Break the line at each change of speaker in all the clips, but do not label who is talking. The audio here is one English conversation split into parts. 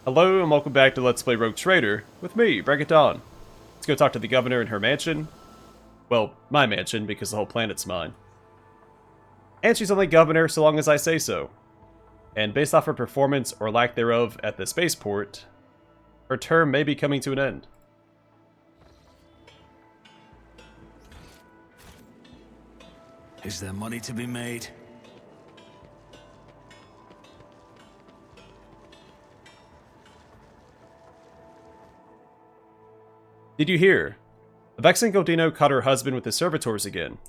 Hello and welcome back to Let's Play Rogue Trader with me, Break It Dawn. Let's go talk to the governor in her mansion. Well, my mansion, because the whole planet's mine. And she's only governor so long as I say so. And based off her performance or lack thereof at the spaceport, her term may be coming to an end.
Is there money to be made?
Did you hear? A vexing Godino caught her husband with the servitors again.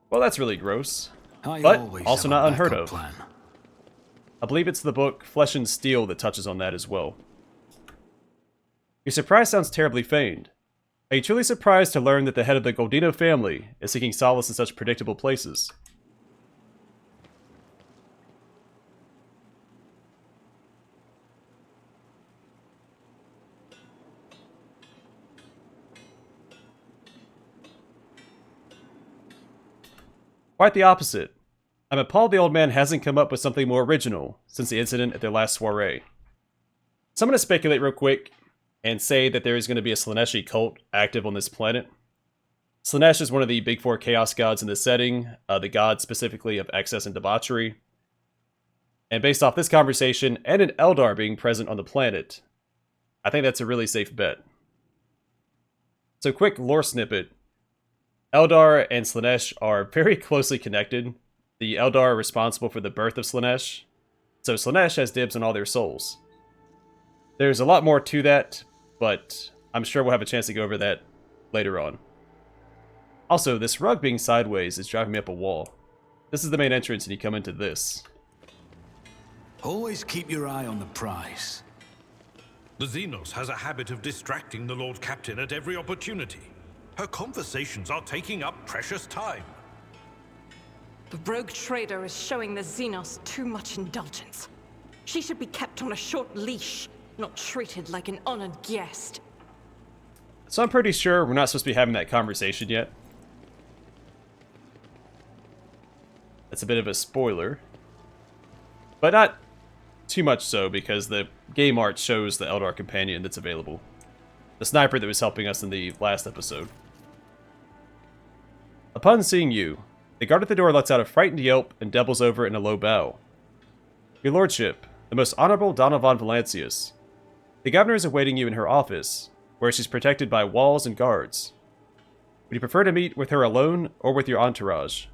Well, that's really gross. But also not unheard of.
Plan.
I believe it's the book Flesh and Steel that touches on that as well. Your surprise sounds terribly feigned. Are you truly surprised to learn that the head of the Godino family is seeking solace in such predictable places? Quite the opposite. I'm appalled the old man hasn't come up with something more original since the incident at their last soiree. So I'm going to speculate real quick and say that there is going to be a Slaaneshi cult active on this planet. Slaanesh is one of the big four chaos gods in the setting, the god specifically of excess and debauchery. And based off this conversation and an Eldar being present on the planet, I think that's a really safe bet. So quick lore snippet. Eldar and Slaanesh are very closely connected. The Eldar are responsible for the birth of Slaanesh, so Slaanesh has dibs on all their souls. There's a lot more to that, but I'm sure we'll have a chance to go over that later on. Also, this rug being sideways is driving me up a wall. This is the main entrance and you come into this.
Always keep your eye on the prize.
The Xenos has a habit of distracting the Lord Captain at every opportunity. Her conversations are taking up precious time.
The rogue trader is showing the Xenos too much indulgence. She should be kept on a short leash, not treated like an honored guest.
So I'm pretty sure we're not supposed to be having that conversation yet. That's a bit of a spoiler. But not too much so, because the game art shows the Eldar companion that's available. The sniper that was helping us in the last episode. Upon seeing you, the guard at the door lets out a frightened yelp and doubles over in a low bow. Your lordship, the most honorable Donna von Valancius. The governor is awaiting you in her office, where she's protected by walls and guards. Would you prefer to meet with her alone or with your entourage?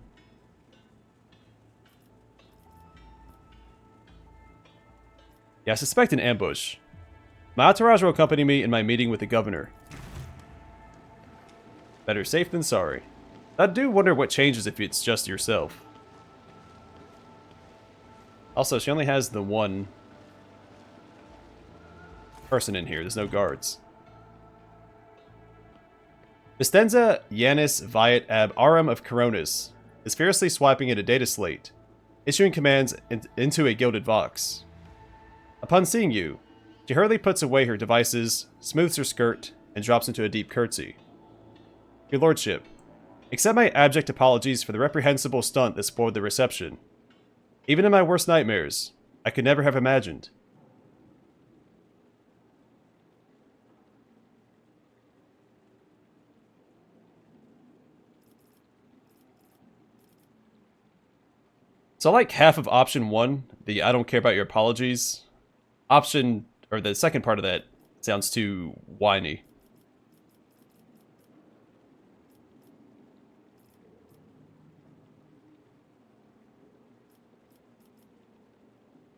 Yeah, I suspect an ambush. My entourage will accompany me in my meeting with the governor. Better safe than sorry. I do wonder what changes if it's just yourself. Also, she only has the one person in here. There's no guards. Vistenza Janus Viet ab Aram of Coronis is fiercely swiping at a data slate, issuing commands into a gilded vox. Upon seeing you, she hurriedly puts away her devices, smooths her skirt, and drops into a deep curtsy. Your lordship, accept my abject apologies for the reprehensible stunt that spoiled the reception. Even in my worst nightmares, I could never have imagined. So I like half of option 1, the I don't care about your apologies. Option, or the second part of that, sounds too whiny.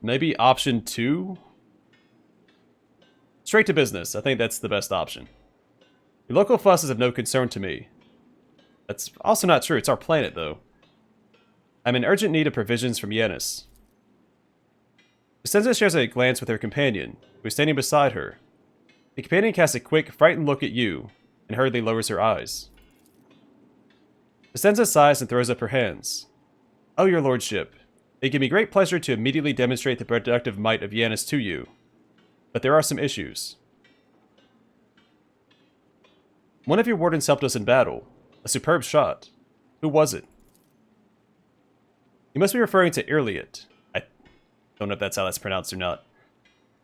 Maybe option 2? Straight to business. I think that's the best option. Your local fuss is of no concern to me. That's also not true. It's our planet, though. I'm in urgent need of provisions from Janus. Vistenza shares a glance with her companion, who is standing beside her. The companion casts a quick, frightened look at you, and hurriedly lowers her eyes. Vistenza sighs and throws up her hands. Oh, your lordship. It give me great pleasure to immediately demonstrate the productive might of Janus to you. But there are some issues. One of your wardens helped us in battle. A superb shot. Who was it? You must be referring to Eerie. I don't know if that's how that's pronounced or not.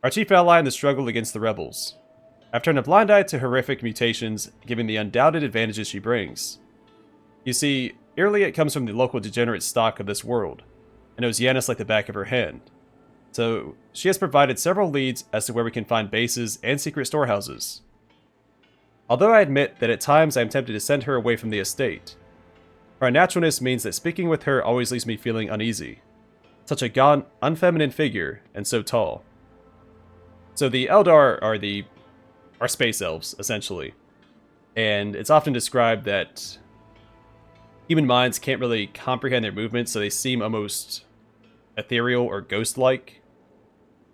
our chief ally in the struggle against the rebels. I've turned a blind eye to horrific mutations, given the undoubted advantages she brings. You see, Eerie comes from the local degenerate stock of this world, and knows Janus like the back of her hand. So, she has provided several leads as to where we can find bases and secret storehouses. Although I admit that at times I am tempted to send her away from the estate, her unnaturalness means that speaking with her always leaves me feeling uneasy. Such a gaunt, unfeminine figure, and so tall. So the Eldar are space elves, essentially. And it's often described that human minds can't really comprehend their movements, so they seem almost ethereal or ghost-like.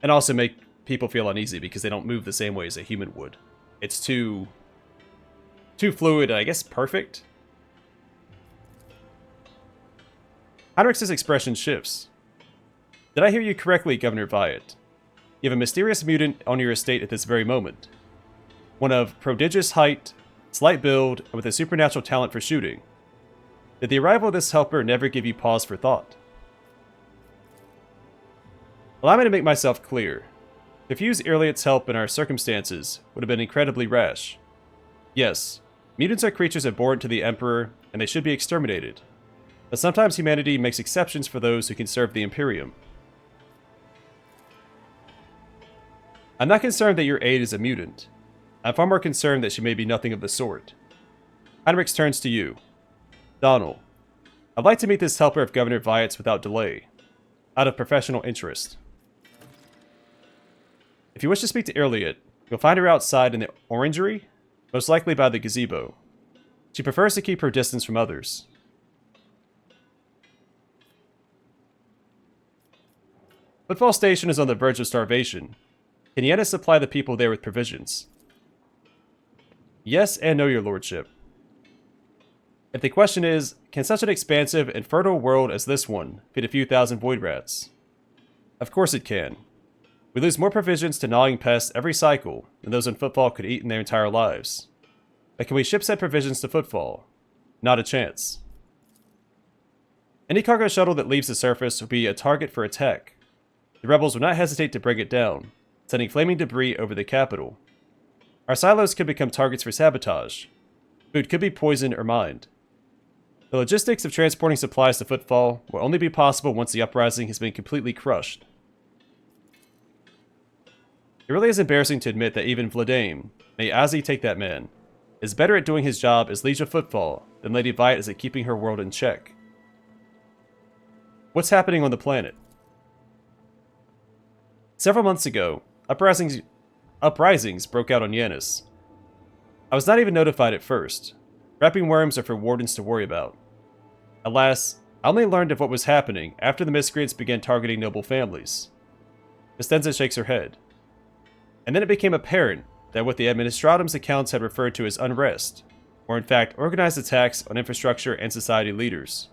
And also make people feel uneasy because they don't move the same way as a human would. It's too fluid and I guess perfect. Heinrich's expression shifts. Did I hear you correctly, Governor Viet? You have a mysterious mutant on your estate at this very moment. One of prodigious height, slight build, and with a supernatural talent for shooting. Did the arrival of this helper never give you pause for thought? Allow me to make myself clear. To refuse Eerie's help in our circumstances would have been incredibly rash. Yes, mutants are creatures abhorrent to the Emperor, and they should be exterminated. But sometimes humanity makes exceptions for those who can serve the Imperium. I'm not concerned that your aide is a mutant. I'm far more concerned that she may be nothing of the sort. Heinrich turns to you. Donald, I'd like to meet this helper of Governor Viet's without delay, out of professional interest. If you wish to speak to Eerie, you'll find her outside in the orangery, most likely by the gazebo. She prefers to keep her distance from others. Footfall Station is on the verge of starvation. Can Janus supply the people there with provisions? Yes and no, your lordship. If the question is, can such an expansive and fertile world as this one feed a few thousand void rats? Of course it can. We lose more provisions to gnawing pests every cycle than those on Footfall could eat in their entire lives. But can we ship said provisions to Footfall? Not a chance. Any cargo shuttle that leaves the surface will be a target for attack. The rebels will not hesitate to bring it down, sending flaming debris over the capital. Our silos could become targets for sabotage. Food could be poisoned or mined. The logistics of transporting supplies to Footfall will only be possible once the uprising has been completely crushed. It really is embarrassing to admit that even Vladame, may Azzy take that man, is better at doing his job as Liege of Footfall than Lady Viet is at keeping her world in check. What's happening on the planet? Several months ago, uprisings broke out on Janus. I was not even notified at first. Wrapping worms are for wardens to worry about. Alas, I only learned of what was happening after the miscreants began targeting noble families. Vistenza shakes her head. And then it became apparent that what the Administratum's accounts had referred to as unrest, were in fact organized attacks on infrastructure and society leaders.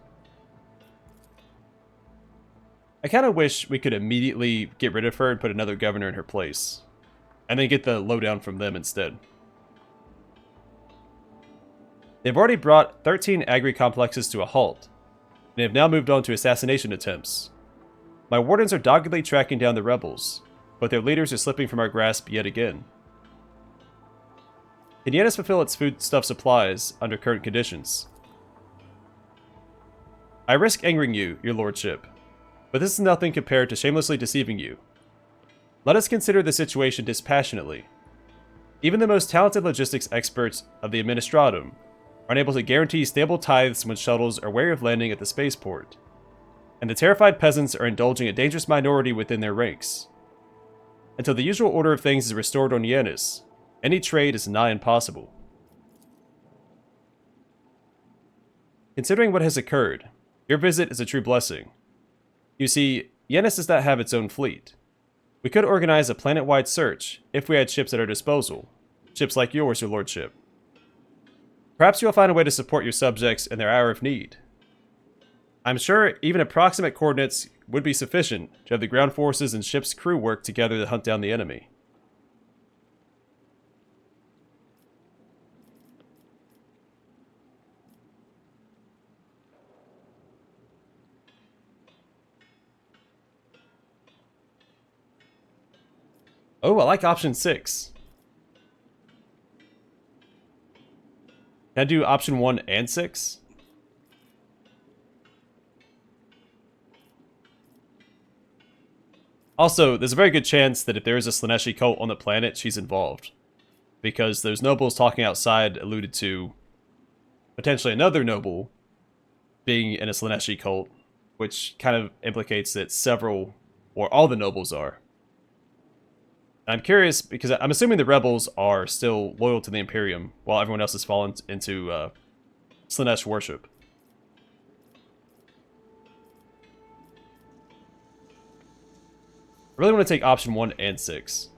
I kinda wish we could immediately get rid of her and put another governor in her place, and then get the lowdown from them instead. They've already brought 13 agri-complexes to a halt, and have now moved on to assassination attempts. My wardens are doggedly tracking down the rebels, but their leaders are slipping from our grasp yet again. Can Janus fulfill its foodstuff supplies under current conditions? I risk angering you, your lordship, but this is nothing compared to shamelessly deceiving you. Let us consider the situation dispassionately. Even the most talented logistics experts of the Administratum are unable to guarantee stable tithes when shuttles are wary of landing at the spaceport, and the terrified peasants are indulging a dangerous minority within their ranks. Until the usual order of things is restored on Janus, any trade is nigh impossible. Considering what has occurred, your visit is a true blessing. You see, Janus does not have its own fleet. We could organize a planet-wide search if we had ships at our disposal. Ships like yours, your lordship. Perhaps you'll find a way to support your subjects in their hour of need. I'm sure even approximate coordinates would be sufficient to have the ground forces and ship's crew work together to hunt down the enemy. Oh, I like option 6. Can I do option 1 and 6? Also, there's a very good chance that if there is a Slaaneshi cult on the planet, she's involved. Because those nobles talking outside alluded to potentially another noble being in a Slaaneshi cult, which kind of implicates that several, or all the nobles are. I'm curious, because I'm assuming the rebels are still loyal to the Imperium, while everyone else has fallen into Slaanesh worship. I really want to take option 1 and 6.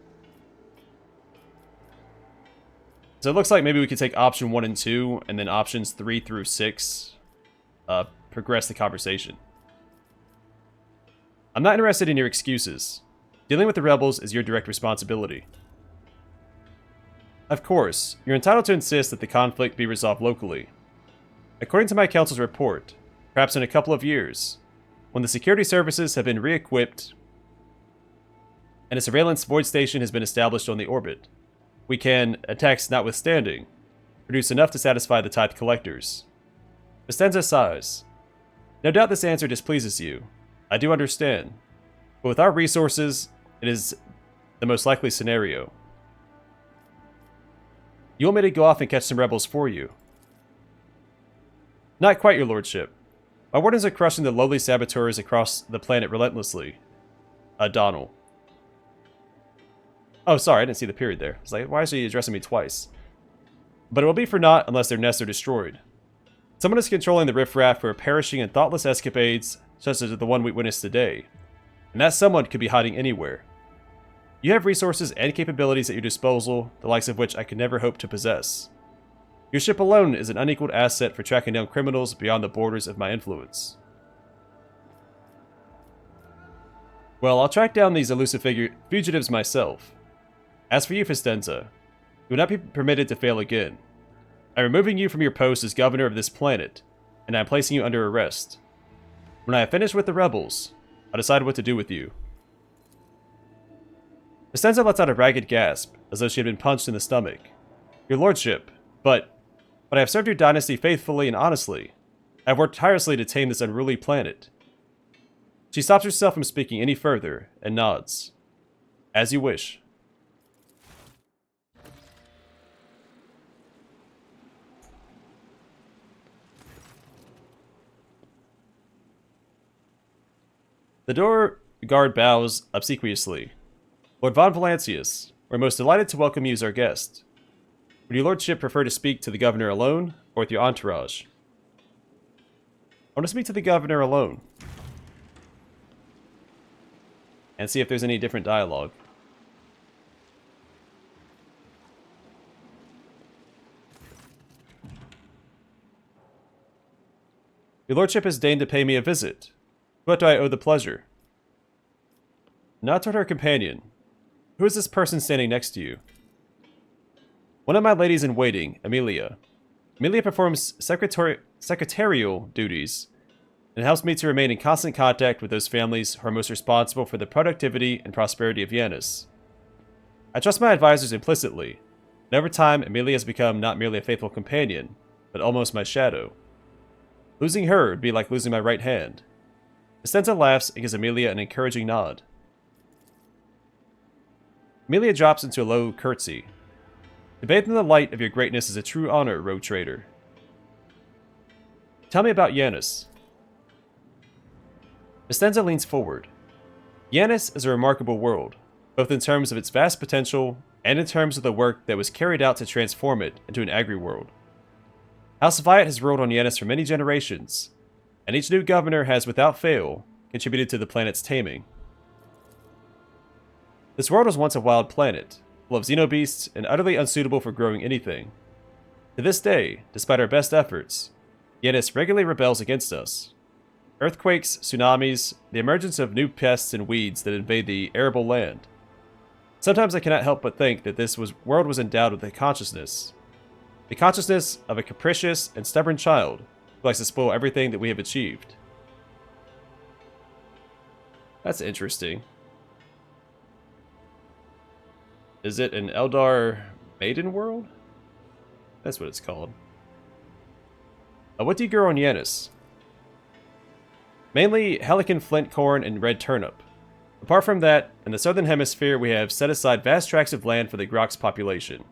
So it looks like maybe we could take option 1 and 2, and then options 3 through 6 progress the conversation. I'm not interested in your excuses. Dealing with the rebels is your direct responsibility. Of course, you're entitled to insist that the conflict be resolved locally. According to my council's report, perhaps in a couple of years, when the security services have been re-equipped and a surveillance void station has been established on the orbit, we can, attacks notwithstanding, produce enough to satisfy the tithe collectors. Vistenza sighs. No doubt this answer displeases you. I do understand. But with our resources, it is the most likely scenario. You want me to go off and catch some rebels for you? Not quite, your lordship. My wardens are crushing the lowly saboteurs across the planet relentlessly. Donald. Oh, sorry, I didn't see the period there. It's like, why is he addressing me twice? But it will be for naught unless their nests are destroyed. Someone is controlling the riffraff who are perishing in thoughtless escapades, such as the one we witnessed today. And that someone could be hiding anywhere. You have resources and capabilities at your disposal, the likes of which I could never hope to possess. Your ship alone is an unequaled asset for tracking down criminals beyond the borders of my influence. Well, I'll track down these elusive fugitives myself. As for you, Vistenza, you will not be permitted to fail again. I'm removing you from your post as governor of this planet, and I'm placing you under arrest. When I have finished with the rebels, I'll decide what to do with you. Vistenza lets out a ragged gasp, as though she had been punched in the stomach. Your lordship, but I have served your dynasty faithfully and honestly. I have worked tirelessly to tame this unruly planet. She stops herself from speaking any further, and nods. As you wish. The door guard bows obsequiously. Lord Von Valancius, we're most delighted to welcome you as our guest. Would your lordship prefer to speak to the governor alone, or with your entourage? I want to speak to the governor alone. And see if there's any different dialogue. Your lordship has deigned to pay me a visit. What do I owe the pleasure? Not toward her companion. Who is this person standing next to you? One of my ladies-in-waiting, Amelia. Amelia performs secretarial duties and helps me to remain in constant contact with those families who are most responsible for the productivity and prosperity of Janus. I trust my advisors implicitly, and over time Amelia has become not merely a faithful companion, but almost my shadow. Losing her would be like losing my right hand. Vistenza laughs and gives Amelia an encouraging nod. Amelia drops into a low curtsy. To bathe in the light of your greatness is a true honor, rogue trader. Tell me about Janus. Vistenza leans forward. Janus is a remarkable world, both in terms of its vast potential and in terms of the work that was carried out to transform it into an agri-world. House Viat has ruled on Janus for many generations, and each new governor has, without fail, contributed to the planet's taming. This world was once a wild planet, full of xenobeasts and utterly unsuitable for growing anything. To this day, despite our best efforts, Janus regularly rebels against us. Earthquakes, tsunamis, the emergence of new pests and weeds that invade the arable land. Sometimes I cannot help but think that this world was endowed with a consciousness. The consciousness of a capricious and stubborn child who likes to spoil everything that we have achieved. That's interesting. Is it an Eldar maiden world? That's what it's called. What do you grow on Janus? Mainly Helican flint corn and red turnip. Apart from that, in the southern hemisphere we have set aside vast tracts of land for the Grok's population.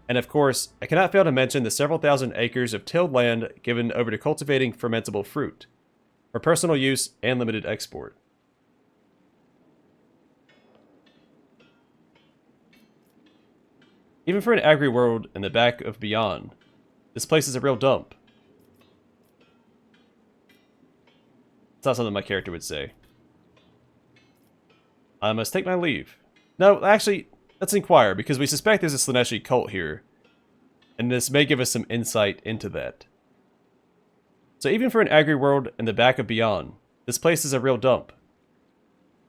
And of course, I cannot fail to mention the several thousand acres of tilled land given over to cultivating fermentable fruit, for personal use and limited export. Even for an agri-world in the back of Beyond, this place is a real dump. It's not something my character would say. I must take my leave. No, actually, let's inquire, because we suspect there's a Slaaneshi cult here, and this may give us some insight into that. So even for an agri-world in the back of Beyond, this place is a real dump.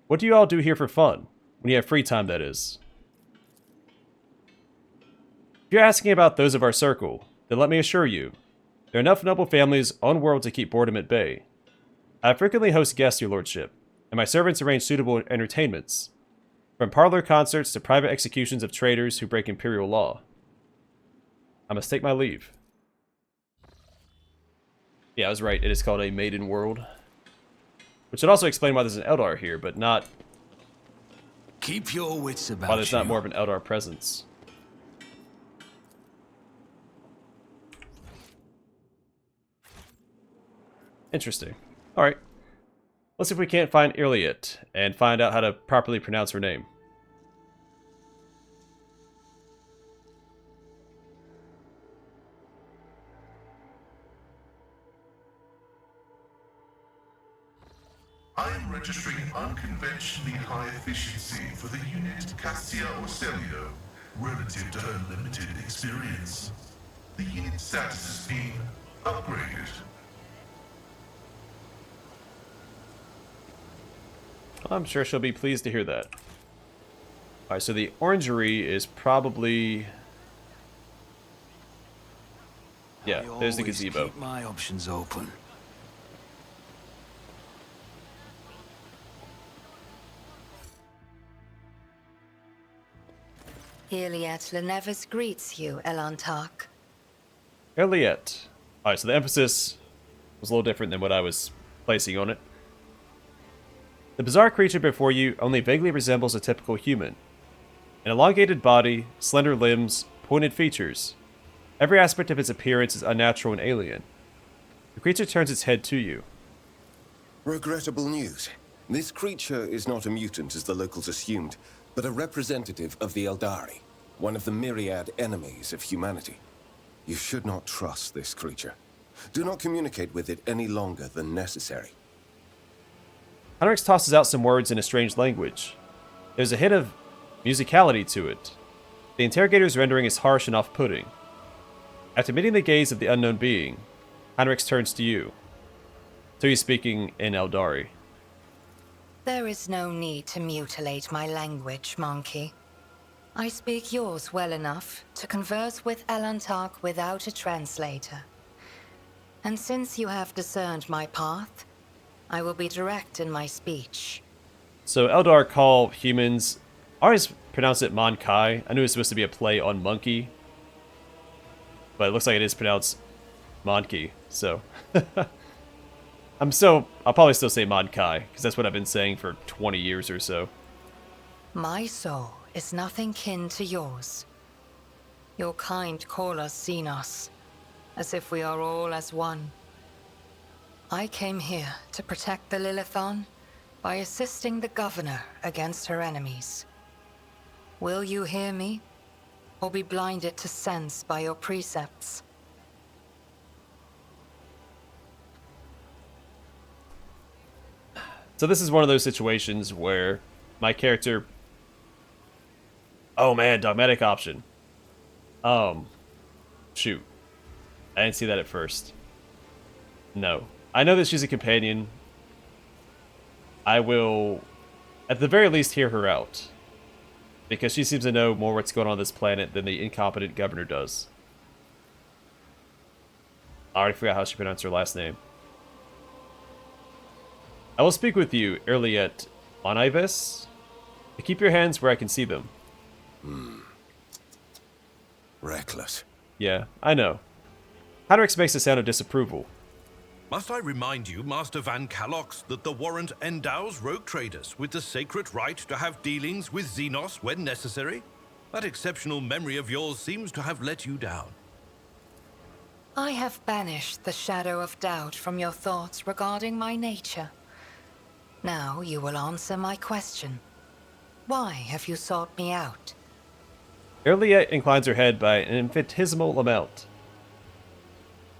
What do you all do here for fun? When you have free time, that is. If you're asking about those of our circle, then let me assure you, there are enough noble families on world to keep boredom at bay. I frequently host guests, your lordship, and my servants arrange suitable entertainments, from parlor concerts to private executions of traitors who break imperial law. I must take my leave. Yeah, I was right, it is called a maiden world. Which would also explain why there's an Eldar here, but not
Keep your wits about
why there's not
you.
more of an Eldar presence. Interesting. Alright. Let's see if we can't find Eerie and find out how to properly pronounce her name.
I am registering unconventionally high efficiency for the unit Cassia Orselio, relative to her limited experience. The unit status has been upgraded.
I'm sure she'll be pleased to hear that. Alright, so the orangery is probably... Yeah,
I
there's the
always
gazebo.
Keep my options open.
Iliad Lenevus greets you, Elantark.
Eerie. Alright, so the emphasis was a little different than what I was placing on it. The bizarre creature before you only vaguely resembles a typical human. An elongated body, slender limbs, pointed features. Every aspect of its appearance is unnatural and alien. The creature turns its head to you.
Regrettable news. This creature is not a mutant as the locals assumed, but a representative of the Eldari, one of the myriad enemies of humanity. You should not trust this creature. Do not communicate with it any longer than necessary.
Heinrich tosses out some words in a strange language. There's a hint of musicality to it. The interrogator's rendering is harsh and off-putting. After meeting the gaze of the unknown being, Heinrich turns to you. So he's speaking in Eldari.
There is no need to mutilate my language, monkey. I speak yours well enough to converse with Elantark without a translator. And since you have discerned my path, I will be direct in my speech.
So Eldar call humans... I always pronounce it Monkai. I knew it was supposed to be a play on monkey. But it looks like it is pronounced Monkey, so... I'll probably still say Monkai, because that's what I've been saying for 20 years or so.
My soul is nothing kin to yours. Your kind call us Xenos, as if we are all as one. I came here to protect the Lilithon by assisting the Governor against her enemies. Will you hear me, or be blinded to sense by your precepts?
So this is one of those situations where my character... Oh man, dogmatic option. Shoot. I didn't see that at first. No. I know that she's a companion. I will, at the very least, hear her out. Because she seems to know more what's going on this planet than the incompetent governor does. I already forgot how she pronounced her last name. I will speak with you, Eerie, on Ives. Keep your hands where I can see them.
Reckless.
Yeah, I know. Heinrichs makes a sound of disapproval.
Must I remind you, Master Van Calox, that the warrant endows rogue traders with the sacred right to have dealings with Xenos when necessary? That exceptional memory of yours seems to have let you down.
I have banished the shadow of doubt from your thoughts regarding my nature. Now you will answer my question. Why have you sought me out?
Erliette inclines her head by an infinitesimal amount.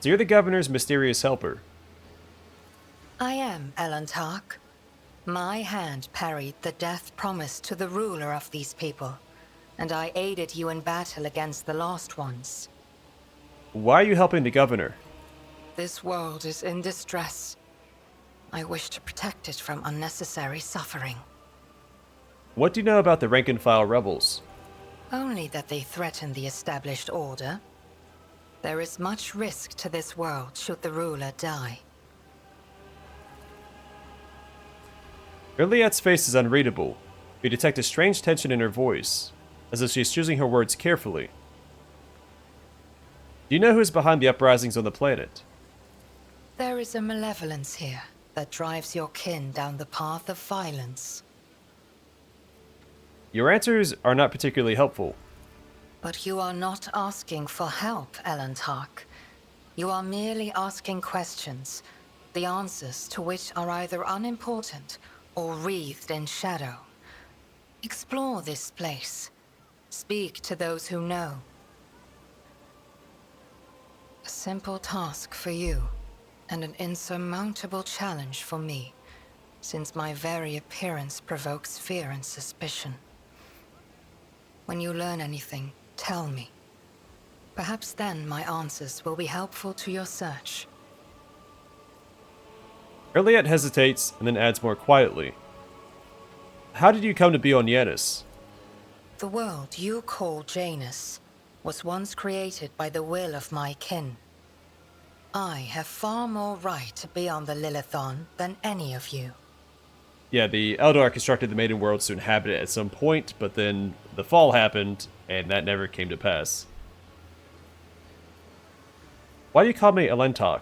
So you're the governor's mysterious helper.
I am, Elantark. My hand parried the death promised to the ruler of these people, and I aided you in battle against the Lost Ones.
Why are you helping the governor?
This world is in distress. I wish to protect it from unnecessary suffering.
What do you know about the rank-and-file rebels?
Only that they threaten the established order. There is much risk to this world should the ruler die.
Erliette's face is unreadable. You detect a strange tension in her voice, as if she is choosing her words carefully. Do you know who is behind the uprisings on the planet?
There is a malevolence here that drives your kin down the path of violence.
Your answers are not particularly helpful.
But you are not asking for help, Elantark. You are merely asking questions, the answers to which are either unimportant or wreathed in shadow. Explore this place. Speak to those who know. A simple task for you, and an insurmountable challenge for me, since my very appearance provokes fear and suspicion. When you learn anything, tell me. Perhaps then my answers will be helpful to your search.
Erliette hesitates and then adds more quietly. How did you come to be on Janus?
The world you call Janus was once created by the will of my kin. I have far more right to be on the Lilithon than any of you.
Yeah, the Eldar constructed the Maiden Worlds to inhabit it at some point, but then the fall happened, and that never came to pass. Why do you call me Elantark?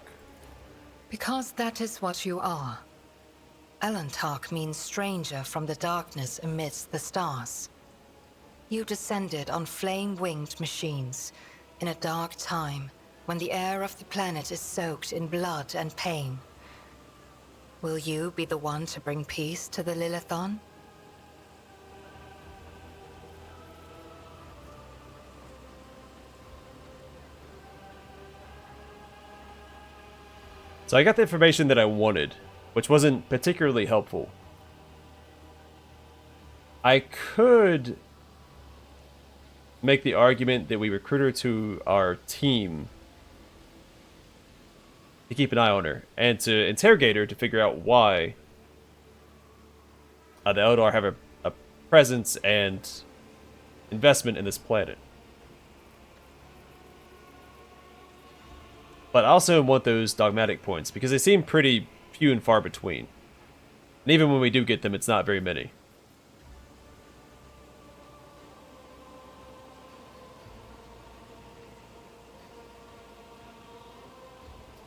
Because that is what you are. Elantark means stranger from the darkness amidst the stars. You descended on flame-winged machines in a dark time when the air of the planet is soaked in blood and pain. Will you be the one to bring peace to the Lilithon?
So I got the information that I wanted, which wasn't particularly helpful. I could make the argument that we recruit her to our team to keep an eye on her, and to interrogate her to figure out why the Eldar have a presence and investment in this planet. But I also want those dogmatic points, because they seem pretty few and far between. And even when we do get them, it's not very many.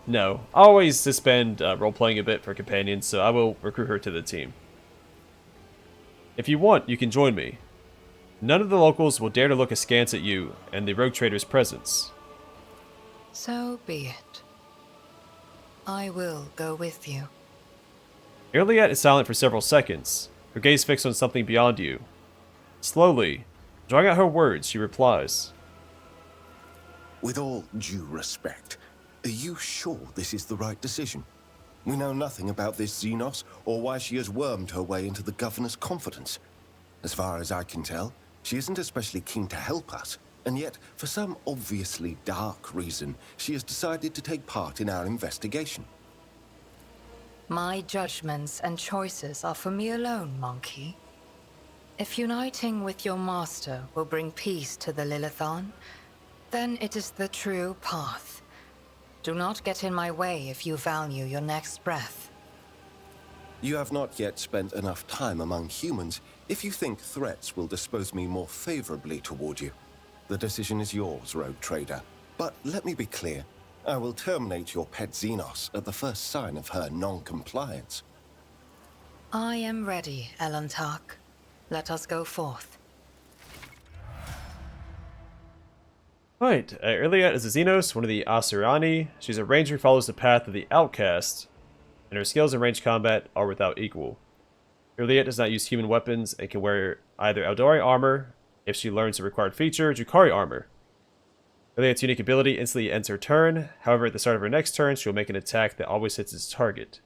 No, I always suspend role-playing a bit for companions, so I will recruit her to the team. If you want, you can join me. None of the locals will dare to look askance at you and the rogue trader's presence.
So be it. I will go with you.
Erliette is silent for several seconds, her gaze fixed on something beyond you. Slowly, drawing out her words, she replies.
With all due respect, are you sure this is the right decision? We know nothing about this Xenos or why she has wormed her way into the governor's confidence. As far as I can tell, she isn't especially keen to help us, and yet, for some obviously dark reason, she has decided to take part in our investigation.
My judgments and choices are for me alone, Monkey. If uniting with your master will bring peace to the Lilithon, then it is the true path. Do not get in my way if you value your next breath.
You have not yet spent enough time among humans if you think threats will dispose me more favorably toward you. The decision is yours, rogue trader. But let me be clear. I will terminate your pet Xenos at the first sign of her non-compliance.
I am ready, Elantark. Let us go forth.
Right, Erliet is a Xenos, one of the Asuryani. She's a ranger who follows the path of the outcast, and her skills in ranged combat are without equal. Erliet does not use human weapons and can wear either Eldari armor, if she learns the required feature, Drukhari armor. Erliet's unique ability instantly ends her turn, however at the start of her next turn she will make an attack that always hits its target.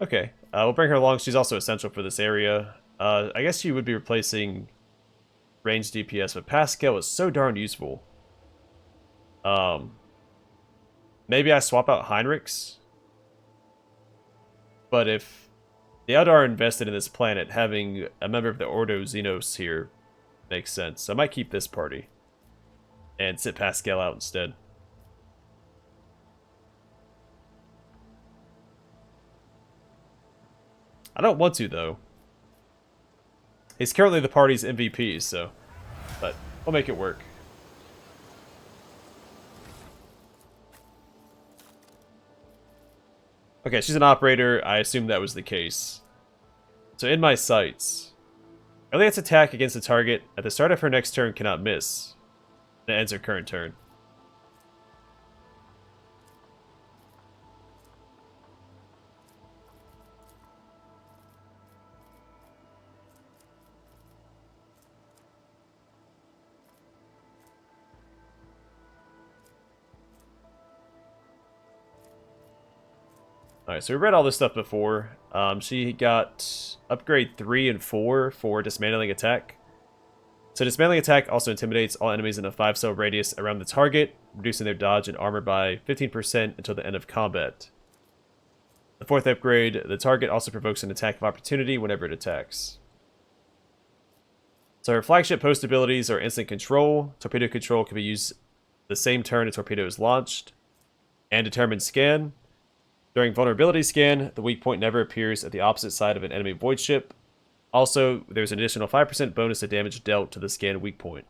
Okay, we'll bring her along. She's also essential for this area. I guess she would be replacing ranged DPS, but Pascal is so darn useful. Maybe I swap out Heinrichs. But if the Eldar are invested in this planet, having a member of the Ordo Xenos here makes sense. So I might keep this party and sit Pascal out instead. I don't want to, though. He's currently the party's MVP, so... But we'll make it work. Okay, she's an operator. I assumed that was the case. So in my sights, Elliot's attack against the target at the start of her next turn cannot miss. And it ends her current turn. Alright, so we read all this stuff before. She got upgrade 3 and 4 for dismantling attack. So dismantling attack also intimidates all enemies in a 5-cell radius around the target, reducing their dodge and armor by 15% until the end of combat. The 4th upgrade, the target also provokes an attack of opportunity whenever it attacks. So her flagship post abilities are instant control. Torpedo control can be used the same turn a torpedo is launched. And determined scan. During vulnerability scan, the weak point never appears at the opposite side of an enemy void ship. Also, there's an additional 5% bonus to damage dealt to the scan weak point.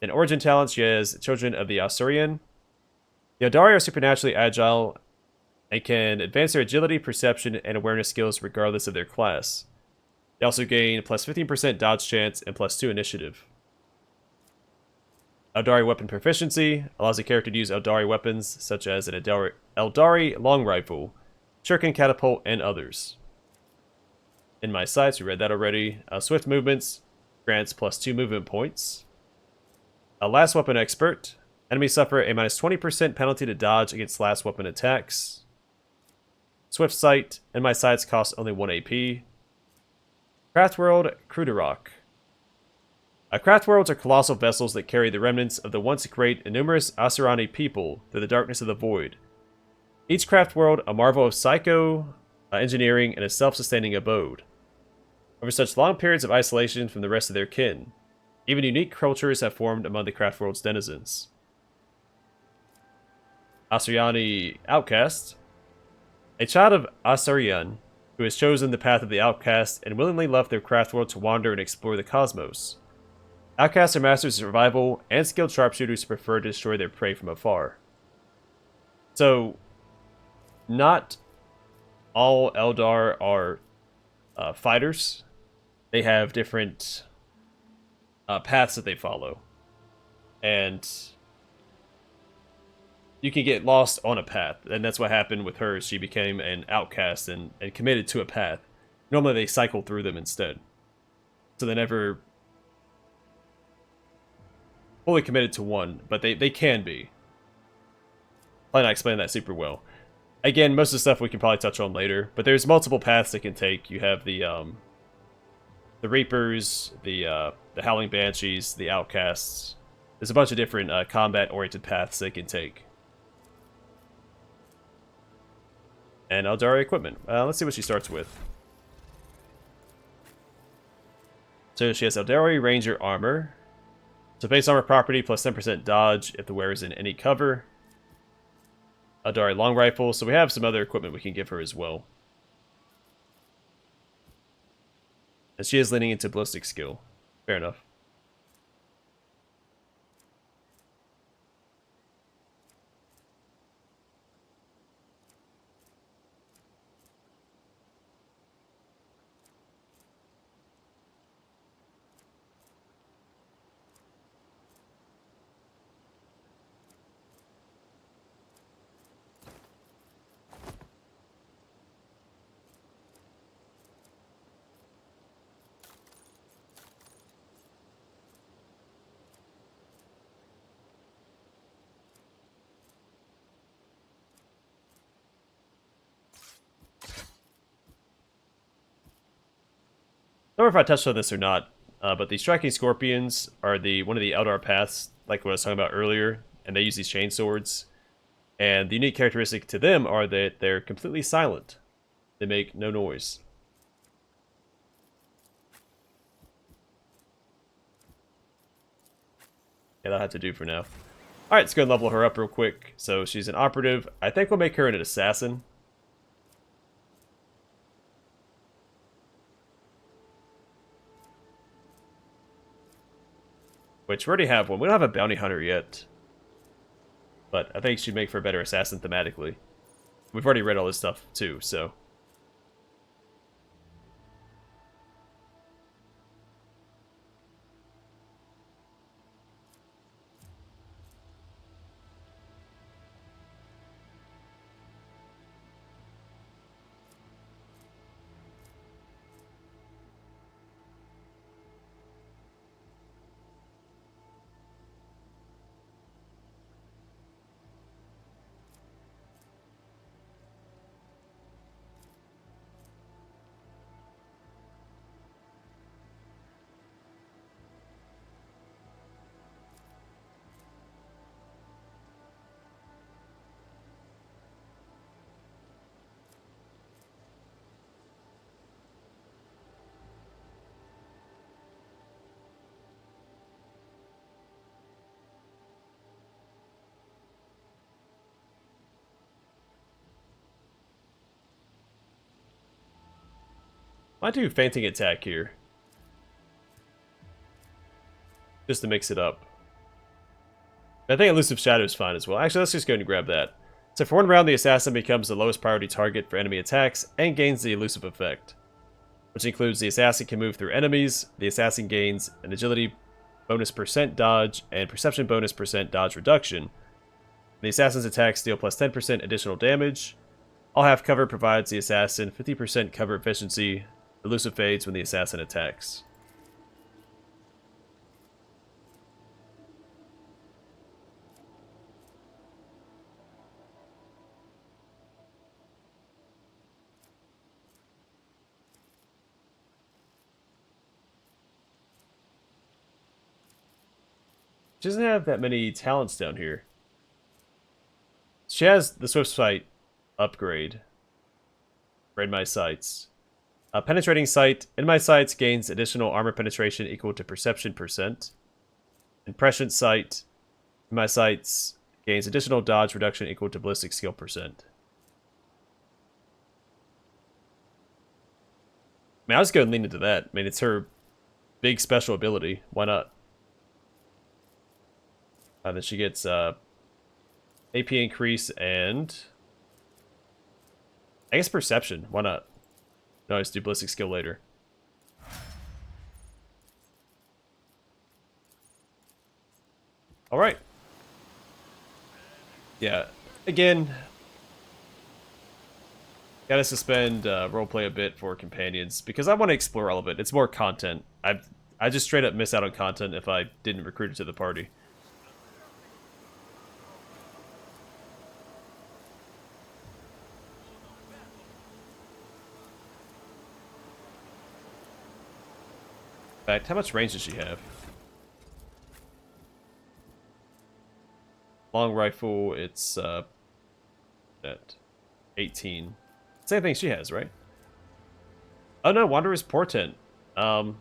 In origin talent, she has Children of the Asuryani. The Eldari are supernaturally agile and can advance their agility, perception, and awareness skills regardless of their class. They also gain plus 15% dodge chance and plus 2 initiative. Eldari weapon proficiency allows the character to use Eldari weapons such as an Eldari long rifle, shuriken catapult, and others. In my sights, we read that already. Swift movements grants plus 2 movement points. Last weapon expert. Enemies suffer a minus 20% penalty to dodge against last weapon attacks. Swift sight. In my sights costs only 1 AP. Craft World Cruderok. Craft worlds are colossal vessels that carry the remnants of the once great and numerous Asuryani people through the darkness of the void. Each craft world a marvel of psycho, engineering, and a self-sustaining abode. Over such long periods of isolation from the rest of their kin, even unique cultures have formed among the craft world's denizens. Asuryani Outcast. A child of Asuryani who has chosen the path of the outcast and willingly left their craft world to wander and explore the cosmos. Outcasts are masters of survival and skilled sharpshooters who prefer to destroy their prey from afar. So, not all Eldar are fighters. They have different paths that they follow. And you can get lost on a path. And that's what happened with her. She became an outcast and committed to a path. Normally they cycle through them instead. So they never fully committed to one, but they can be. Probably not explaining that super well. Again, most of the stuff we can probably touch on later, but there's multiple paths they can take. You have the Reapers, the Howling Banshees, the Outcasts. There's a bunch of different combat-oriented paths they can take. And Eldari equipment. Let's see what she starts with. So she has Eldari Ranger armor. So base armor property plus 10% dodge if the wearer is in any cover. Eldari long rifle. So we have some other equipment we can give her as well. And she is leaning into ballistic skill. Fair enough. I don't know if I touched on this or not, but the striking scorpions are one of the Eldar paths, like what I was talking about earlier, and they use these chain swords. And the unique characteristic to them are that they're completely silent. They make no noise. Yeah, that'll have to do for now. Alright, let's go and level her up real quick. So she's an operative. I think we'll make her an assassin. Which we already have one. We don't have a bounty hunter yet. But I think she'd make for a better assassin thematically. We've already read all this stuff too, so... Might do fainting attack here. Just to mix it up. I think elusive shadow is fine as well. Actually, let's just go ahead and grab that. So for one round, the assassin becomes the lowest priority target for enemy attacks and gains the elusive effect. Which includes the assassin can move through enemies, the assassin gains an agility bonus % dodge and perception bonus % dodge reduction. The assassin's attacks deal plus 10% additional damage. All half cover provides the assassin 50% cover efficiency. Elusive fades when the assassin attacks. She doesn't have that many talents down here. She has the Swift Sight upgrade. Read my sights. Penetrating Sight. In my sights gains additional armor penetration equal to perception %. And Prescient Sight. In my sights gains additional dodge reduction equal to ballistic skill %. I mean, I'll just go and lean into that. I mean, it's her big special ability. Why not? Then she gets AP increase and... I guess perception. Why not? No, I just do ballistic skill later. Alright. Yeah. Again, gotta suspend roleplay a bit for companions because I want to explore all of it. It's more content. I just straight up miss out on content if I didn't recruit it to the party. In fact, how much range does she have? Long rifle, it's at 18. Same thing she has, right? Oh no, Wanderer's Portent. I mean,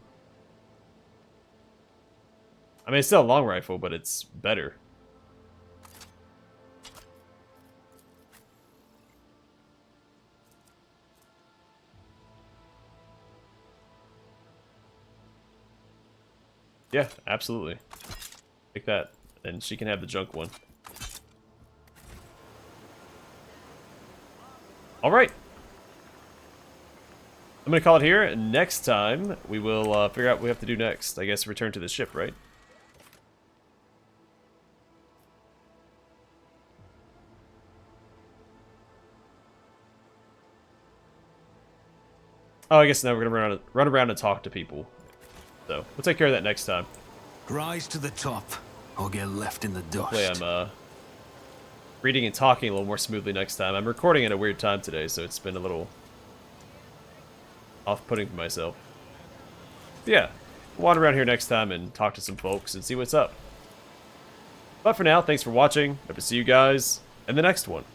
it's still a long rifle, but it's better. Yeah, absolutely. Take that. And she can have the junk one. Alright. I'm going to call it here. Next time, we will figure out what we have to do next. I guess return to the ship, right? Oh, I guess now we're going to run around and talk to people. So, we'll take care of that next time.
Rise to the top, or get left in the dust.
Hopefully I'm reading and talking a little more smoothly next time. I'm recording at a weird time today, so it's been a little off-putting for myself. But yeah, we'll wander around here next time and talk to some folks and see what's up. But for now, thanks for watching. Hope to see you guys in the next one.